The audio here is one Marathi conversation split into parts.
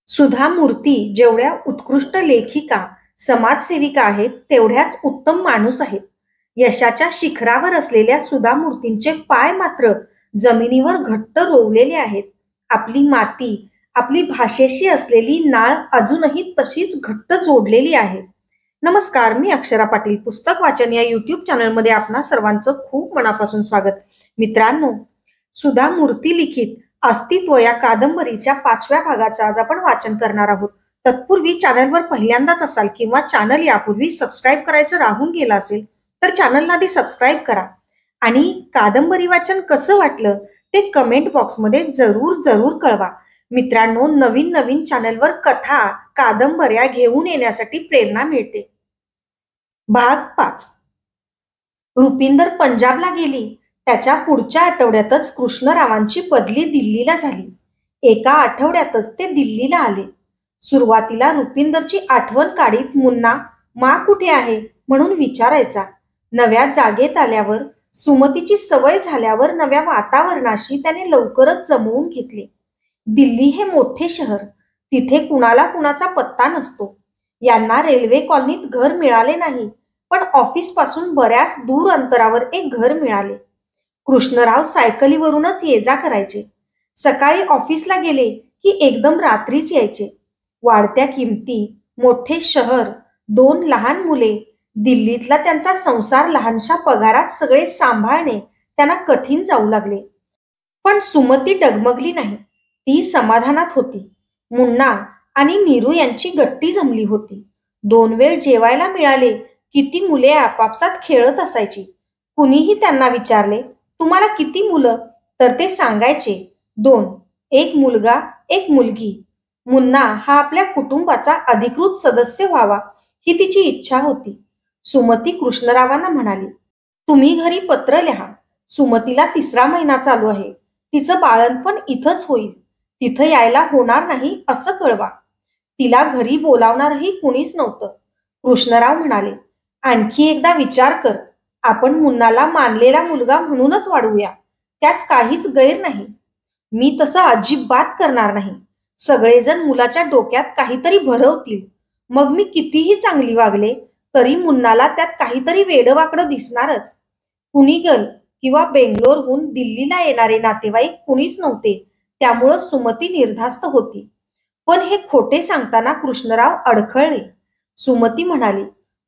सुधा मूर्ती जेवढ्या उत्कृष्ट लेखिका, समाजसेविका आहेत, तेवढ्याच उत्तम माणूस आहेत. यशाच्या शिखरावर असलेल्या सुधा मूर्तींचे पाय मात्र जमिनीवर घट्ट रोवलेले आहेत. आपली माती, आपली भाषेशी असलेली नाळ अजूनही तशीच घट्ट जोडलेली आहे. नमस्कार, मी अक्षरा पाटील. पुस्तक वाचन या युट्यूब चॅनलमध्ये आपणा सर्वांचं खूप मनापासून स्वागत. मित्रांनो, सुधा मूर्ती लिखित अस्तित्व या कादंबरीच्या 5व्या भागाचं आज आपण वाचन करणार आहोत. तत्पूर्वी चॅनलवर पहिल्यांदाच असाल किंवा चॅनल यापूर्वी सबस्क्राईब करायचं राहून गेलं असेल तर चॅनलला आधी सबस्क्राईब करा आणि कादंबरी वाचन कसं वाटलं ते कमेंट बॉक्समध्ये जरूर जरूर कळवा. मित्रांनो, नवीन नवीन चॅनलवर कथा, कादंबऱ्या घेऊन येण्यासाठी प्रेरणा मिळते. भाग 5. रुपिंदर पंजाबला गेली. त्याच्या पुढच्या आठवड्यातच कृष्णरावांची बदली दिल्लीला झाली. एका आठवड्यातच ते दिल्लीला आले. सुरुवातीला रुपिंदरची आठवण काढीत मुन्ना मा कुठे आहे म्हणून विचारायचा. नव्या जागेत आल्यावर, सुमतीची सवय झाल्यावर नव्या वातावरणाशी त्याने लवकरच जमवून घेतले. दिल्ली हे मोठे शहर. तिथे कुणाला कुणाचा पत्ता नसतो. यांना रेल्वे कॉलनीत घर मिळाले नाही, पण ऑफिस पासून बऱ्याच दूर अंतरावर एक घर मिळाले. कृष्णराव सायकलीवरूनच ये जा करायचे. सकाळी ऑफिसला गेले की एकदम रात्रीच यायचे. वाढत्या किमती, मोठे शहर, 2 लहान मुले, दिल्लीतला त्यांचा संसार लहानशा पगारात सगळे सांभाळणे त्यांना कठीण जाऊ लागले. पण सुमती डगमगली नाही. ती समाधानात होती. मुन्ना आणि नीरू यांची गट्टी जमली होती. 2 वेळ जेवायला मिळाले की ती मुले आपापसात खेळत असायची. कुणीही त्यांना विचारले, तुम्हाला किती मुलं? तर ते सांगायचे, 2. एक मुलगा, एक मुलगी. मुन्ना हा आपल्या कुटुंबाचा अधिकृत सदस्य व्हावा ही तिची इच्छा होती. सुमती कृष्णरावांना म्हणाली, तुम्ही घरी पत्र लिहा. सुमतीला 3रा महिना चालू आहे. तिचं बाळंतपण इथंच होईल. तिथं यायला होणार नाही असं कळवा. तिला घरी बोलावणारही कुणीच नव्हतं. कृष्णराव म्हणाले, आणखी एकदा विचार कर. आपण मुन्नाला मानलेला मुलगा म्हणूनच वाढवूया. त्यात काहीच गैर नाही. मी तसं अजिबात करणार नाही. सगळेजण मुलाच्या डोक्यात काहीतरी भरवतील. मग मी कितीही चांगली वागले तरी मुन्नाला त्यात काहीतरी वेडवाकडं दिसणारच. कुणीगल किंवा बेंगलोरहून दिल्लीला येणारे नातेवाईक कुणीच नव्हते. त्यामुळं सुमती निर्धास्त होती. पण हे खोटे सांगताना कृष्णराव अडखळले. सुमती म्हणाली,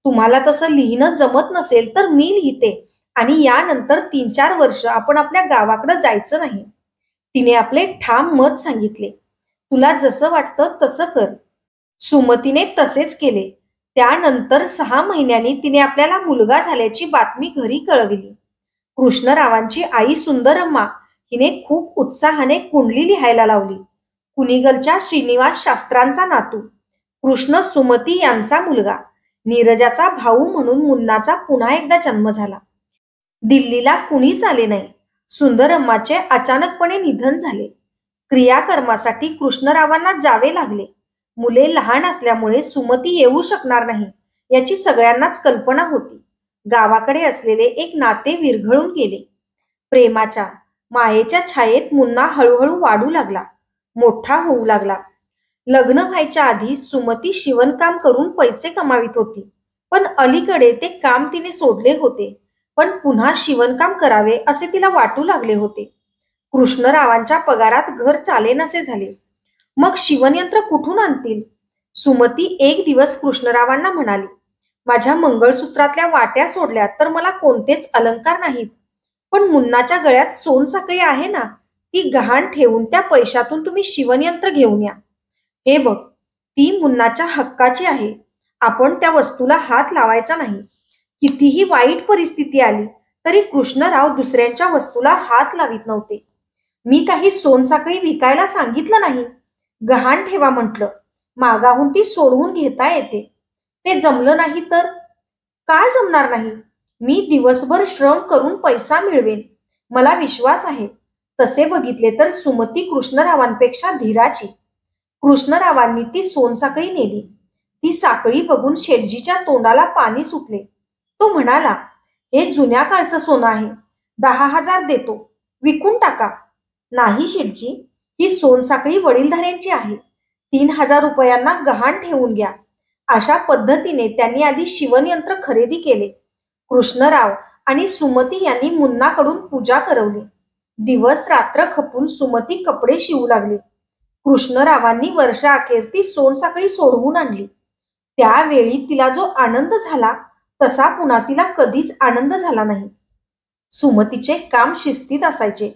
तुम्हाला तसं लिहिणं जमत नसेल तर मी लिहिते आणि यानंतर 3-4 वर्ष आपण आपल्या गावाकडे जायचं नाही. तिने आपले ठाम मत सांगितले. तुला जसं वाटतं तसं कर. सुमतीने तसेच केले. त्यानंतर 6 महिन्यांनी तिने आपल्याला मुलगा झाल्याची बातमी घरी कळविली. कृष्णरावांची आई सुंदरम्मा हिने खूप उत्साहाने कुंडली लिहायला लावली. कुनिगलच्या श्रीनिवास शास्त्रांचा नातू, कृष्ण सुमती यांचा मुलगा, नीरजाचा भाऊ म्हणून मुन्नाचा पुन्हा एकदा जन्म झाला. दिल्लीला कुणीच आले नाही. सुंदरम्माचे अचानकपणे निधन झाले. क्रियाकर्मासाठी कृष्णरावांना जावे लागले. मुले लहान असल्यामुळे सुमती येऊ शकणार नाही याची सगळ्यांनाच कल्पना होती. गावाकडे असलेले एक नाते विरघळून गेले. प्रेमाच्या, मायेच्या छायेत मुन्ना हळूहळू वाढू लागला, मोठा होऊ लागला. लग्न व्हायच्या आधी सुमती शिवणकाम करून पैसे कमावित होती. पण अलीकडे ते काम तिने सोडले होते. पण पुन्हा शिवणकाम करावे असे तिला वाटू लागले होते. कृष्णरावांच्या पगारात घर चालेनासे झाले. मग शिवणयंत्र कुठून आणतील? सुमती एक दिवस कृष्णरावांना म्हणाली, माझ्या मंगळसूत्रातल्या वाट्या सोडल्या तर मला कोणतेच अलंकार नाहीत. पण मुन्नाच्या गळ्यात सोनसाखळी आहे ना, ती गहाण ठेवून त्या पैशातून तुम्ही शिवणयंत्र घेऊन या. हे बघ, ती मुन्नाच्या हक्काची आहे. आपण त्या वस्तूला हात लावायचा नाही. कितीही वाईट परिस्थिती आली तरी कृष्णराव दुसऱ्यांच्या वस्तूला हात लावित नव्हते. मी काही सोनसाखळी विकायला सांगितलं नाही. गहाण ठेवा म्हटलं. मागाहून ती सोडवून घेता येते. ते जमलं नाही तर? का जमणार नाही? मी दिवसभर श्रम करून पैसा मिळवेन. मला विश्वास आहे. तसे बघितले तर सुमती कृष्णरावांपेक्षा धीराची. कृष्णरावांनी ती सोनसाखळी नेली. ती साखळी बघून शेटजीच्या तोंडाला पाणी सुटले. तो म्हणाला, हे जुन्या काळचं सोनं आहे. 10,000 देतो. विकून टाका. नाही शेटजी, ही सोनसाखळी वडीलधाऱ्यांची आहे. ₹3000 गहाण ठेवून घ्या. अशा पद्धतीने त्यांनी आधी शिवणयंत्र खरेदी केले. कृष्णराव आणि सुमती यांनी मुन्नाकडून पूजा करवली. दिवस रात्र खपून सुमती कपडे शिवू लागली. कृष्णरावांनी वर्षाअखेर ती सोनसाखळी सोडवून आणली. त्यावेळी तिला जो आनंद झाला तसा पुन्हा तिला कधीच आनंद झाला नाही. सुमतीचे काम शिस्तीत असायचे.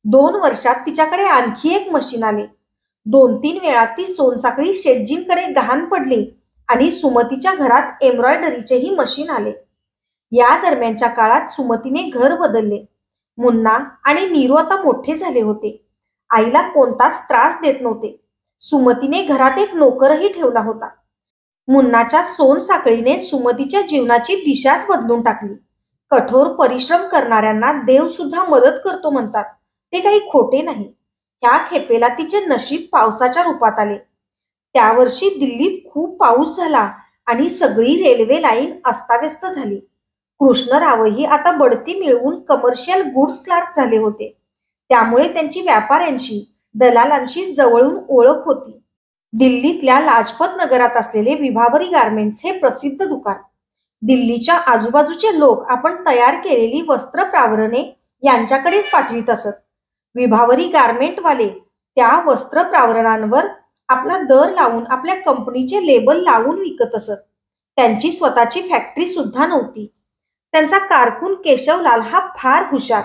2 वर्षात तिच्याकडे आणखी एक मशीन आले. 2-3 वेळा ती सोनसाखळी शेटजींकडे गहाण पडली आणि सुमतीच्या घरात एम्ब्रॉयडरीचेही मशीन आले. या दरम्यानच्या काळात सुमतीने घर बदलले. मुन्ना आणि नीरू आता मोठे झाले होते. आईला कोणताच त्रास देत नव्हते. सुमतीने घरात एक नोकरही ठेवला होता. मुन्नाच्या सोनसाखळीने सुमतीच्या जीवनाची दिशाच बदलून टाकली. कठोर परिश्रम करणाऱ्यांना देव सुद्धा मदत करतो म्हणतात, ते काही खोटे नाही. ह्या खेपेला तिचे नशीब पावसाच्या रूपात आले. त्या वर्षी दिल्लीत खूप पाऊस झाला आणि सगळी रेल्वे लाईन अस्ताव्यस्त झाली. कृष्णरावही आता बढती मिळवून कमर्शियल गुड्स क्लार्क झाले होते. त्यामुळे त्यांची व्यापाऱ्यांशी, दलालांशी जवळून ओळख होती. दिल्लीतल्या लाजपत नगरात असलेले विभावरी गारमेंट्स हे प्रसिद्ध दुकान. दिल्लीच्या आजूबाजूचे लोक आपण तयार केलेली वस्त्र प्रावरणे यांच्याकडेच पाठवित असत. विभावरी गारमेंटवाले त्या वस्त्र प्रावरणांवर आपला दर लावून आपल्या कंपनीचे लेबल लावून विकत असत. त्यांची स्वतःची फॅक्टरी सुद्धा नव्हती. त्यांचा कारकून केशवलाल हा फार हुशार.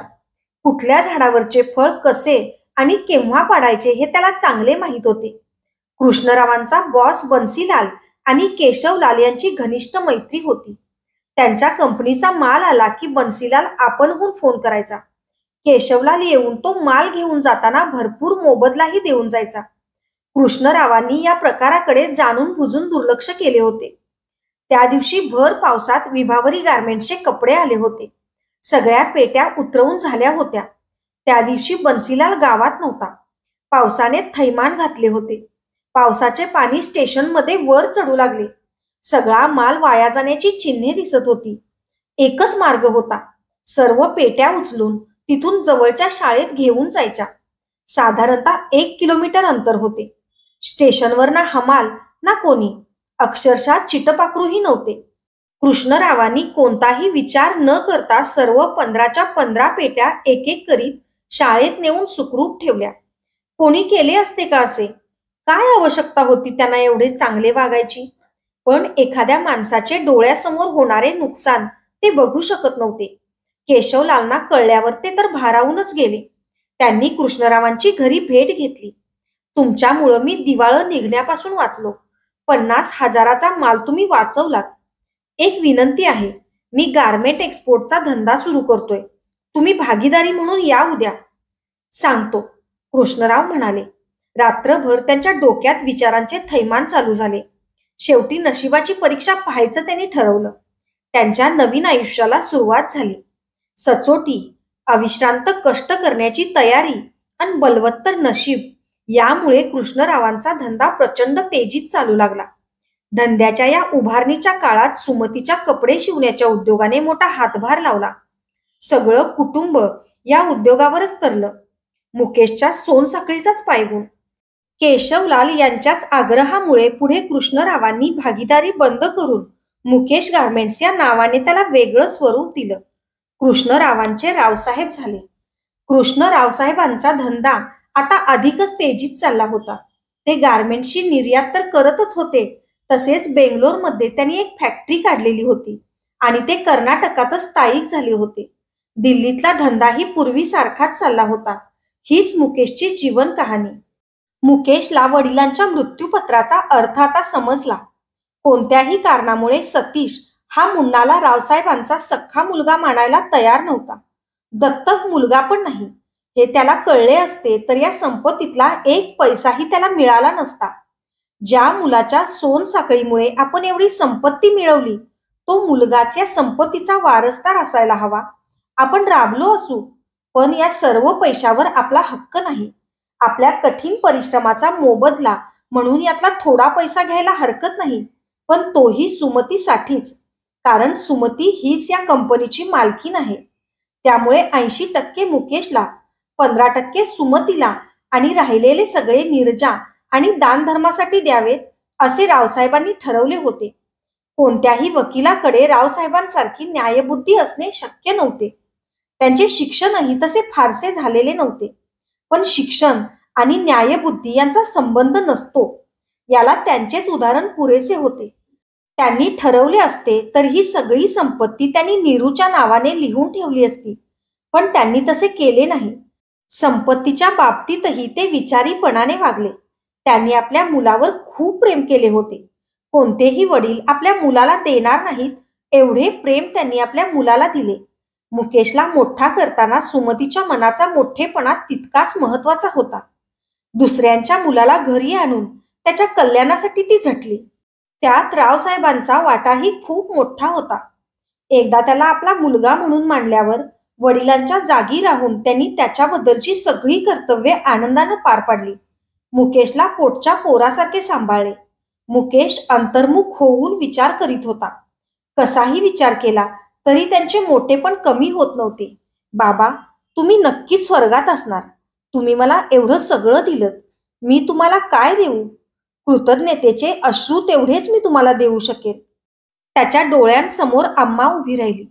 कुठल्या झाडावरचे फळ कसे आणि केव्हा पाडायचे हे त्याला चांगले माहीत होते. कृष्णरावांचा बॉस बन्सीलाल आणि केशवलाल यांची घनिष्ठ मैत्री होती. त्यांच्या कंपनीचा माल आला की बन्सीलाल आपणहून फोन करायचा. केशवलाल येऊन तो माल घेऊन जाताना भरपूर मोबदलाही देऊन जायचा. कृष्णरावांनी या प्रकाराकडे जाणून बुजून दुर्लक्ष केले होते. त्या दिवशी भर पावसात विभावरी गारमेंट्सचे कपडे आले होते. सगळ्या पेट्या उतरवून झाल्या होत्या. त्या दिवशी बन्सीलाल गावात नव्हता. पावसाने थैमान घातले होते. पावसाचे पाणी स्टेशनमध्ये वर चढू लागले. सगळा माल वाया जाण्याची चिन्हे दिसत होती. एकच मार्ग होता, सर्व पेट्या उचलून तिथून जवळच्या शाळेत घेऊन जायच्या. साधारणतः 1 किलोमीटर अंतर होते. स्टेशनवर ना हमाल ना कोणी, अक्षरशः चिटपाखरूही नव्हते. कृष्णरावांनी कोणताही विचार न करता सर्व 15च्या 15 पेट्या एक एक करीत शाळेत नेऊन सुखरूप ठेवल्या. कोणी केले असते का असे? काय आवश्यकता होती त्यांना एवढे चांगले वागायची? पण एखाद्या माणसाचे डोळ्यासमोर होणारे नुकसान ते बघू शकत नव्हते. केशवलालना कळल्यावर ते तर भारावूनच गेले. त्यांनी कृष्णरावांची घरी भेट घेतली. तुमच्यामुळं मी दिवाळं निघण्यापासून वाचलो. 50,000चा माल तुम्ही वाचवलात. एक विनंती आहे, मी गारमेंट एक्सपोर्टचा धंदा सुरू करतोय. तुम्ही भागीदारी म्हणून या उद्या. सांगतो, कृष्णराव म्हणाले. रात्रभर त्यांच्या डोक्यात विचारांचे थैमान चालू झाले. शेवटी नशिबाची परीक्षा पाहायचं त्यांनी ठरवलं. त्यांच्या नवीन आयुष्याला सुरुवात झाली. सचोटी, अविश्रांत कष्ट करण्याची तयारी आणि बलवत्तर नशीब यामुळे कृष्णरावांचा धंदा प्रचंड तेजीत चालू लागला. धंद्याच्या या उभारणीच्या काळात सुमतीच्या कपडे शिवण्याच्या उद्योगाने मोठा हातभार लावला. सगळं कुटुंब या उद्योगावरच तरलं. मुकेशच्या सोनसाखळीचाच पायगुण. केशवलाल यांच्याच आग्रहामुळे पुढे कृष्णरावांनी भागीदारी बंद करून मुकेश गारमेंट्स या नावाने त्याला वेगळं स्वरूप दिलं. कृष्णरावांचे रावसाहेब झाले. कृष्णरावसाहेबांचा धंदा आता अधिकच तेजीत चालला होता. ते गारमेंट्सची निर्यात तर करतच होते, तसेच बेंगलोरमध्ये त्यांनी एक फॅक्टरी काढलेली होती आणि ते कर्नाटकातच स्थायिक झाले होते. दिल्लीतला धंदाही पूर्वीसारखाच चालला होता. हीच मुकेशची जीवन कहाणी. मुकेशला वडिलांच्या मृत्यूपत्राचा अर्थ आता समजला. कोणत्याही कारणामुळे सतीश हा मुन्नाला रावसाहेबांचा सख्खा मुलगा मानायला तयार नव्हता. दत्तक मुलगा पण नाही हे त्याला कळले असते तर या संपत्तीतला 1 पैसाही त्याला मिळाला नसता. ज्या मुलाच्या सोनसाखळीमुळे आपण एवढी संपत्ती मिळवली तो मुलगाच या संपत्तीचा वारसदार असायला हवा. आपण राबलो असू, पण या सर्व पैशावर आपला हक्क नाही. आपल्या कठीण परिश्रमाचा मोबदला म्हणून यातला थोडा पैसा घ्यायला हरकत नाही, पण तोही सुमतीसाठीच. कारण सुमती हीच या कंपनीची मालकीण आहे. त्यामुळे 80% मुकेशला, 15% सुमतीला आणि राहिलेले सगळे नीरजा आणि दानधर्मासाठी द्यावेत असे रावसाहेबांनी ठरवले होते. कोणत्याही वकिलाकडे रावसाहेबांसारखी न्यायबुद्धी असणे शक्य नव्हते. त्यांचे शिक्षणही तसे फारसे झालेले नव्हते. पण शिक्षण आणि न्यायबुद्धी यांचा संबंध नसतो याला त्यांचेच उदाहरण पुरेसे होते. त्यांनी ठरवले असते तर ही सगळी संपत्ती त्यांनी नीरूच्या नावाने लिहून ठेवली असती. पण त्यांनी तसे केले नाही. संपत्तीच्या बाबतीतही ते विचारीपणाने वागले. त्यांनी आपल्या मुलावर खूप प्रेम केले होते. कोणतेही वडील आपल्या मुलाला देणार नाहीत एवढे प्रेम त्यांनी आपल्या मुलाला दिले. मुकेशला मोठा करताना सुमतीच्या मनाचा मोठेपणा तितकाच महत्वाचा होता. दुसऱ्यांच्या मुलाला घरी आणून त्याच्या कल्याणासाठी ती झटली. त्यात रावसाहेबांचा वाटाही खूप मोठा होता. एकदा त्याला आपला मुलगा म्हणून मानल्यावर वडिलांच्या जागी राहून त्यांनी त्याच्याबद्दलची सगळी कर्तव्ये आनंदानं पार पाडली. मुकेशला पोटच्या पोरासारखे सांभाळले. मुकेश अंतर्मुख होऊन विचार करीत होता. कसाही विचार केला तरी त्यांचे मोठेपण कमी होत नव्हते. बाबा, तुम्ही नक्कीच स्वर्गात असणार. तुम्ही मला एवढं सगळं दिलं. मी तुम्हाला काय देऊ? कृतज्ञतेचे अश्रू तेवढेच मी तुम्हाला देऊ शकेन. त्याच्या डोळ्यांसमोर आम्हा उभी राहिली.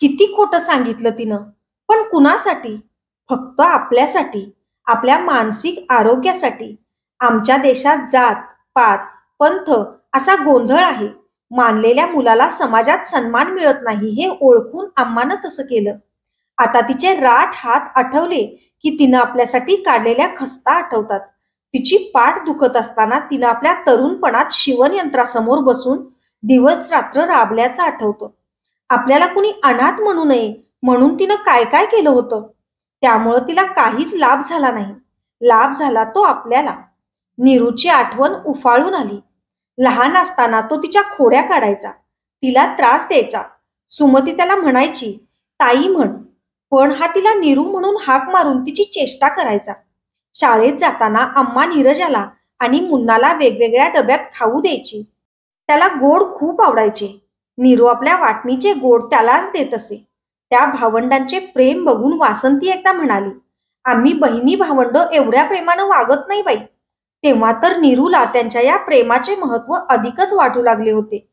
किती खोटं सांगितलं तिनं. पण कुणासाठी? फक्त आपल्यासाठी, आपल्या मानसिक आरोग्यासाठी. आमच्या देशात जात, पात, पंथ असा गोंधळ आहे. मानलेल्या मुलाला समाजात सन्मान मिळत नाही हे ओळखून आम्हानं तसं केलं. आता तिचे राठ हात आठवले की तिनं आपल्यासाठी काढलेल्या खस्ता आठवतात. तिची पाठ दुखत असताना तिनं आपल्या तरुणपणात शिवणयंत्रासमोर बसून दिवस रात्र राबल्याचं आठवतं. आपल्याला कुणी अनाथ म्हणू नये म्हणून तिनं काय काय केलं होतं. त्यामुळं तिला काहीच लाभ झाला नाही. लाभ झाला तो आपल्याला. नीरूची आठवण उफाळून आली. लहान असताना तो तिच्या खोड्या काढायचा, तिला त्रास द्यायचा. सुमती त्याला म्हणायची, ताई म्हण. पण हा तिला नीरू म्हणून हाक मारून तिची चेष्टा करायचा. शाळेत जाताना अम्मा नीरजाला आणि मुन्नाला वेगवेगळ्या डब्यात खाऊ द्यायची. त्याला गोड खूप आवडायचे. नीरू आपल्या वाटणीचे गोड त्यालाच देत असे. त्या भावंडांचे प्रेम बघून वासंती एकदा म्हणाली, आम्ही बहिणी भावंड एवढ्या प्रेमानं वागत नाही बाई. तेव्हा तर नीरूला त्यांच्या या प्रेमाचे महत्व अधिकच वाटू लागले होते.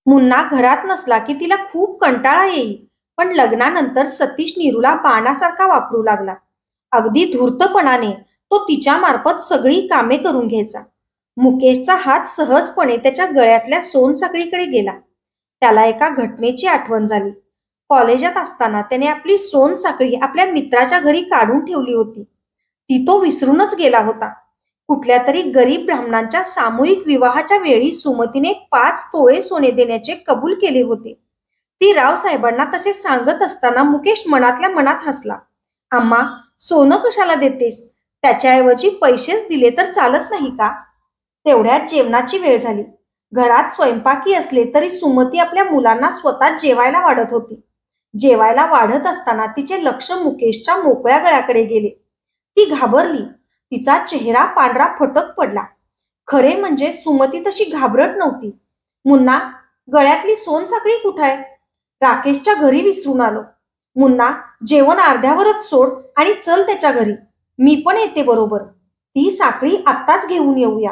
मुन्ना घरात नसला की तिला खूप कंटाळा येई. पण लग्नानंतर सतीश नीरूला बाणासारखा वापरू लागला. अगदी धूर्तपणाने तो तिच्या मार्फत सगळी कामे करून घ्यायचा. मुकेशचा हात सहजपणे त्याच्या गळ्यातल्या सोनसाखळीकडे गेला. त्याला एका घटनेची आठवण झाली. कॉलेजात असताना त्याने आपली सोनसाखळी आपल्या मित्राच्या घरी काढून ठेवली होती. ती तो विसरूनच गेला होता. कुठल्या तरी गरीब ब्राह्मणांच्या सामूहिक विवाहाच्या वेळी सुमतीने 5 तोळे सोने देण्याचे कबूल केले होते. ती रावसाहेबांना तसे सांगत असताना मुकेश मनातल्या मनात हसला. आम्हा, सोनं कशाला देतेस? त्याच्याऐवजी पैसेच दिले तर चालत नाही का? तेवढ्यात जेवणाची वेळ झाली. घरात स्वयंपाकी असले तरी सुमती आपल्या मुलांना स्वतः जेवायला वाढत होती. जेवायला वाढत असताना तिचे लक्ष मुकेशच्या मोकळ्या गळ्याकडे गेले. ती घाबरली. तिचा चेहरा पांढरा फटक पडला. खरे म्हणजे सुमती तशी घाबरट नव्हती. मुन्ना, गळ्यातली सोनसाखळी कुठाय? राकेशच्या घरी विसरून आलो. मुन्ना, जेवण अर्ध्यावरच सोड आणि चल त्याच्या घरी. मी पण येते बरोबर. ती साखळी आत्ताच घेऊन येऊया.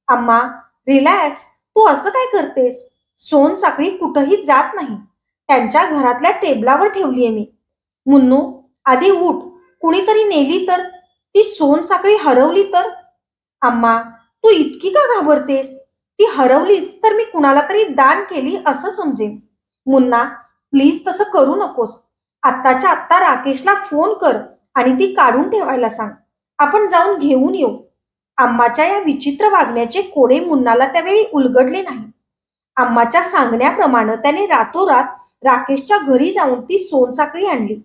अम्मा, रिलॅक्स. तू असं काय करतेस? सोनसाखळी कुठंही जात नाही. त्यांच्या घरातल्या टेबलावर ठेवलीये मी. मुन्नू, आधी उठ. कुणीतरी नेली तर? ती सोनसाखळी हरवली तर? अम्मा, तू इतकी का घाबरतेस? ती हरवलीच तर मी कुणाला तरी दान केली असं समजेन. मुन्ना, प्लीज तसं करू नकोस. आत्ताच्या आत्ता राकेशला फोन कर आणि ती काढून ठेवायला सांग. आपण जाऊन घेऊन येऊ. अम्माच्या या विचित्र वागण्याचे कोडे मुन्नाला त्यावेळी उलगडले नाही. अम्माच्या सांगण्याप्रमाणे त्याने रातोरात राकेशच्या घरी जाऊन ती सोनसाखळी आणली.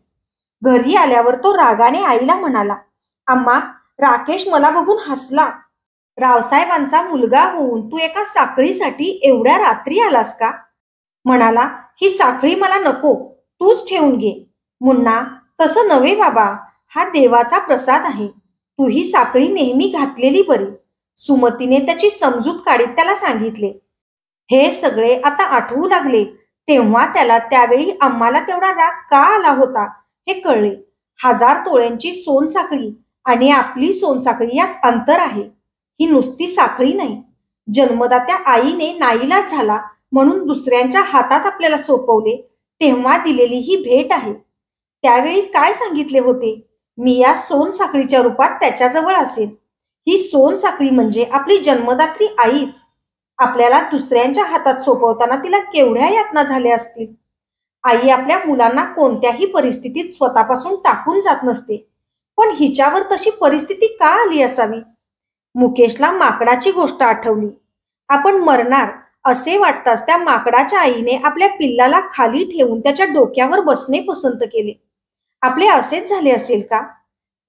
घरी आल्यावर तो रागाने आईला म्हणाला, अम्मा, राकेश मला बघून हसला. रावसाहेबांचा मुलगा होऊन तू एका साखळीसाठी एवढ्या रात्री आलास का? म्हणाला, ही साखळी मला नको, तूच ठेवून घे. मुन्ना, तसं नव्हे बाबा, हा देवाचा प्रसाद आहे. तू ही साखळी नेहमी घातलेली बरी. सुमतीने त्याची समजूत काढीत त्याला सांगितले. हे सगळे आता आठवू लागले तेव्हा त्याला त्यावेळी आम्हाला तेवढा राग का आला होता हे कळले. 1000 तोळ्यांची सोनसाखळी आणि आपली सोनसाखळी यात अंतर आहे. ही नुसती साखळी नाही. जन्मदात्या आईने नाईलाज झाला म्हणून दुसऱ्यांच्या हातात आपल्याला सोपवले तेव्हा दिलेली ही भेट आहे. त्यावेळी काय सांगितले होते? मी या सोनसाखळीच्या रूपात त्याच्याजवळ असेल. ही सोनसाखळी म्हणजे आपली जन्मदात्री आईच. आपल्याला दुसऱ्यांच्या हातात सोपवताना तिला केवढ्या यातना झाल्या असतील. आई आपल्या मुलांना कोणत्याही परिस्थितीत स्वतःपासून टाकून जात नसते. पण हिच्यावर तशी परिस्थिती का आली असावी? मुकेशला माकडाची गोष्ट आठवली. आपण मरणार असे वाटताच त्या माकडाच्या आईने आपल्या पिल्लाला खाली ठेवून त्याच्या डोक्यावर बसणे पसंत केले. आपले असेच झाले असेल का?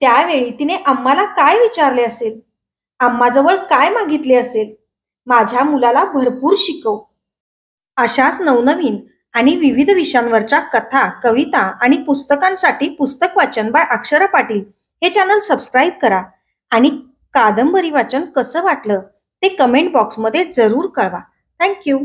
त्यावेळी तिने आम्हाला काय विचारले असेल? आम्हाजवळ काय मागितले असेल? माझ्या मुलाला भरपूर शिकव. अशाच नवनवीन आणि विविध विषयांवरच्या कथा, कविता आणि पुस्तकांसाठी पुस्तक वाचन बाय अक्षरा पाटील हे चॅनल सबस्क्राईब करा आणि कादंबरी वाचन कसं वाटलं ते कमेंट बॉक्समध्ये जरूर कळवा. थँक्यू.